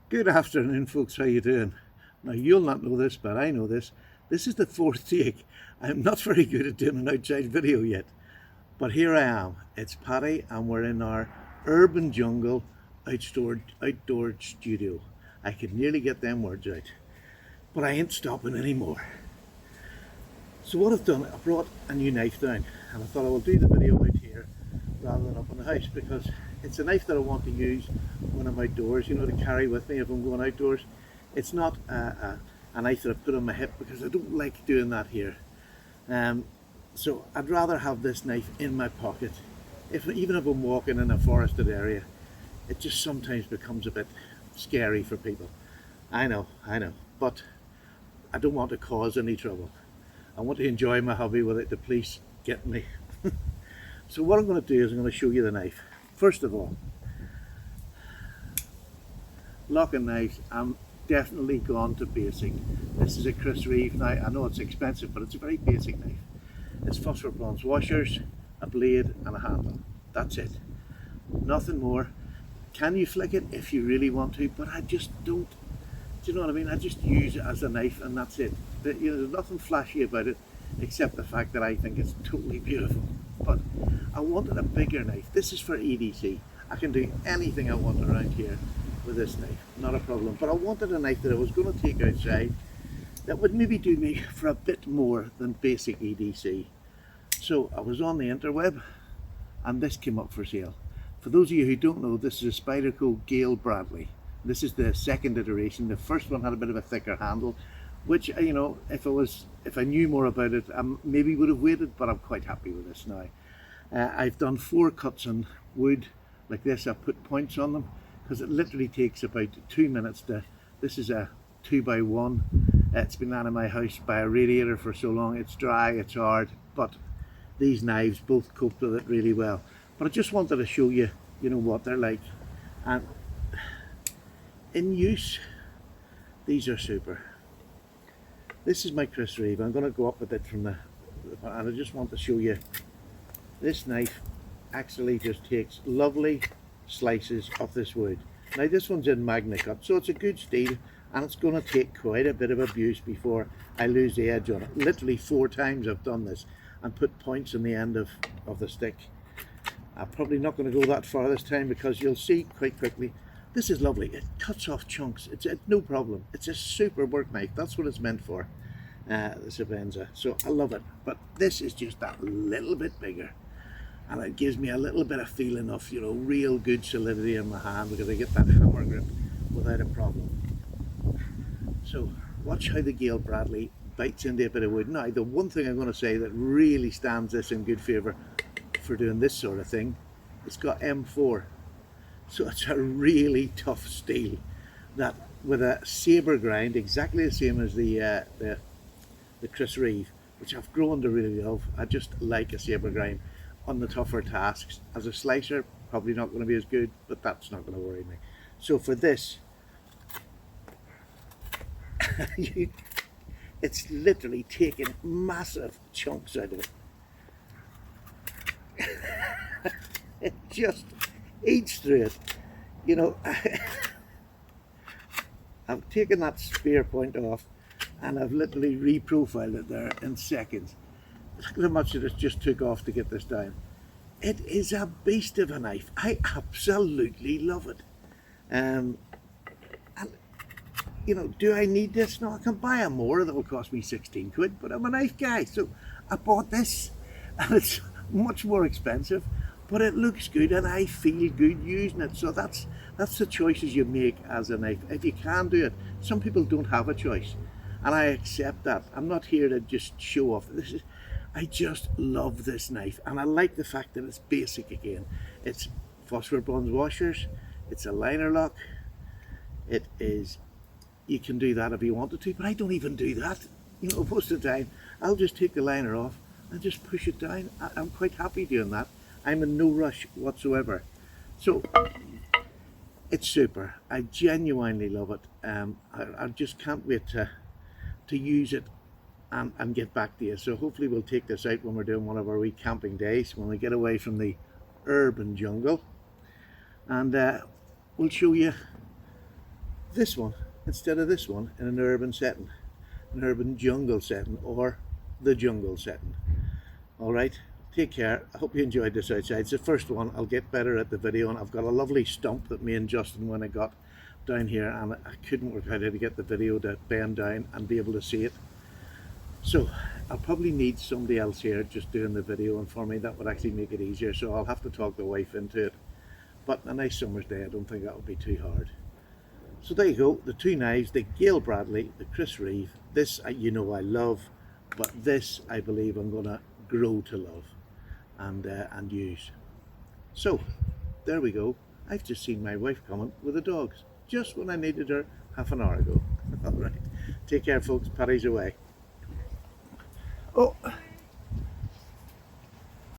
Good afternoon, folks. How you doing? Now, you'll not know this, but I know this. This is the fourth take. I'm not very good at doing an outside video yet, but here I am. It's Paddy, and we're in our urban jungle outdoor studio. I could nearly get them words out, but I ain't stopping anymore. So what I've done, I brought a new knife down, and I thought I will do the video out here rather than up in the house because it's a knife that I want to use when I'm outdoors, to carry with me if I'm going outdoors. It's not a knife that I put on my hip because I don't like doing that here. So I'd rather have this knife in my pocket. Even if I'm walking in a forested area, it just sometimes becomes a bit scary for people. I know, but I don't want to cause any trouble. I want to enjoy my hobby without the police getting me. So what I'm going to do is I'm going to show you the knife. First of all, locking knives, I'm definitely gone to basic. This is a Chris Reeve. Now I know it's expensive, but it's a very basic knife. It's phosphor bronze washers, a blade and a handle. That's it. Nothing more. Can you flick it if you really want to, but I just don't. Do you know what I mean? I just use it as a knife and that's it. There's nothing flashy about it except the fact that I think it's totally beautiful. But I wanted a bigger knife. This is for EDC. I can do anything I want around here with this knife, not a problem. But I wanted a knife that I was going to take outside that would maybe do me for a bit more than basic EDC. So I was on the interweb and this came up for sale. For those of you who don't know, this is a Spyderco Gayle Bradley. This is the second iteration. The first one had a bit of a thicker handle, which, if I knew more about it, I maybe would have waited, but I'm quite happy with this now. I've done 4 cuts on wood like this. I've put points on them because it literally takes about 2 minutes to. This is a 2x1. It's been out of my house by a radiator for so long. It's dry, it's hard, but these knives both cope with it really well. But I just wanted to show you, what they're like. And in use, these are super. This is my Chris Reeve. I'm going to go up a bit from the, and I just want to show you. This knife actually just takes lovely slices of this wood. Now this one's in Magna Cut, so it's a good steel, and it's going to take quite a bit of abuse before I lose the edge on it. Literally 4 times I've done this and put points on the end of the stick. I'm probably not going to go that far this time because you'll see quite quickly. This is lovely. It cuts off chunks. It's no problem. It's a super work knife. That's what it's meant for, the Sebenza. So I love it. But this is just that little bit bigger. And it gives me a little bit of feeling of, real good solidity in my hand because I get that hammer grip without a problem. So watch how the Gayle Bradley bites into a bit of wood. Now, the one thing I'm going to say that really stands this in good favour for doing this sort of thing, it's got M4. So it's a really tough steel that with a sabre grind, exactly the same as the Chris Reeve, which I've grown to really love. I just like a sabre grind on the tougher tasks. As a slicer, probably not going to be as good, but that's not going to worry me. So for this, it's literally taking massive chunks out of it. It just eats through it. I've taken that spear point off and I've literally reprofiled it there in seconds. Look at how much it just took off to get this down. It is a beast of a knife. I absolutely love it. And do I need this? No, I can buy a more that will cost me 16 quid, but I'm a knife guy, so I bought this and it's much more expensive, but it looks good and I feel good using it. So that's the choices you make as a knife. If you can do it, some people don't have a choice, and I accept that. I'm not here to just show off. I just love this knife, and I like the fact that it's basic again. It's phosphor bronze washers, it's a liner lock, it is, you can do that if you wanted to, but I don't even do that. Most of the time I'll just take the liner off and just push it down. I'm quite happy doing that. I'm in no rush whatsoever. So it's super. I genuinely love it. I just can't wait to use it and get back to you. So hopefully we'll take this out when we're doing one of our wee camping days, when we get away from the urban jungle, and we'll show you this one instead of this one in an urban setting, an urban jungle setting, or the jungle setting. Alright, take care. I hope you enjoyed this outside. It's the first one. I'll get better at the video, and I've got a lovely stump that me and Justin, when I got down here, and I couldn't work out how to get the video to bend down and be able to see it. So I'll probably need somebody else here just doing the video, and for me that would actually make it easier, so I'll have to talk the wife into it. But a nice summer's day, I don't think that would be too hard. So there you go, the two knives, the Gayle Bradley, the Chris Reeve. This you know I love, but this I believe I'm going to grow to love and use. So there we go. I've just seen my wife coming with the dogs, just when I needed her half an hour ago. All right, take care folks, Paddy's away.